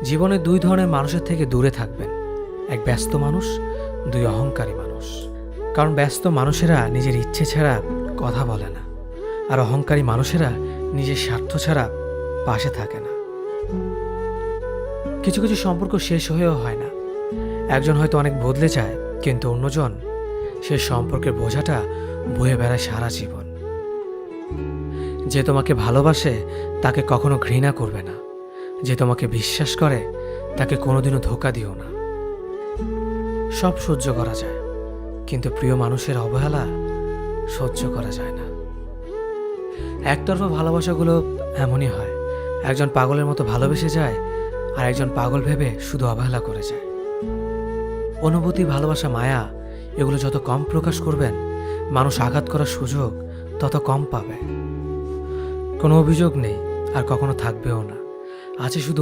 জীবনে দুই ধরনের মানুষের থেকে দূরে থাকবেন, এক ব্যস্ত মানুষ, দুই অহংকারী মানুষ। কারণ ব্যস্ত মানুষেরা নিজের ইচ্ছে ছাড়া কথা বলে না, আর অহংকারী মানুষেরা নিজের স্বার্থ ছাড়া পাশে থাকে না। কিছু কিছু সম্পর্ক শেষ হয়েও হয় না। একজন হয়তো অনেক বদলে যায়, কিন্তু অন্যজন সে সম্পর্কের বোঝাটা বয়ে বেড়ায় সারা জীবন। যে তোমাকে ভালোবাসে তাকে কখনো ঘৃণা করবে না, যে তোমাকে বিশ্বাস করে তাকে কোনোদিনও ধোঁকা দিও না। সব সহ্য করা যায়, কিন্তু প্রিয় মানুষের অবহেলা সহ্য করা যায় না। একতরফা ভালোবাসাগুলো এমনই হয়, একজন পাগলের মতো ভালোবেসে যায়, আর একজন পাগল ভেবে শুধু অবহেলা করে যায়। অনুভূতি, ভালোবাসা, মায়া এগুলো যত কম প্রকাশ করবেন, মানুষ আঘাত করার সুযোগ তত কম পাবে। কোনো অভিযোগ নেই, আর কখনো থাকবেও না। আছে শুধু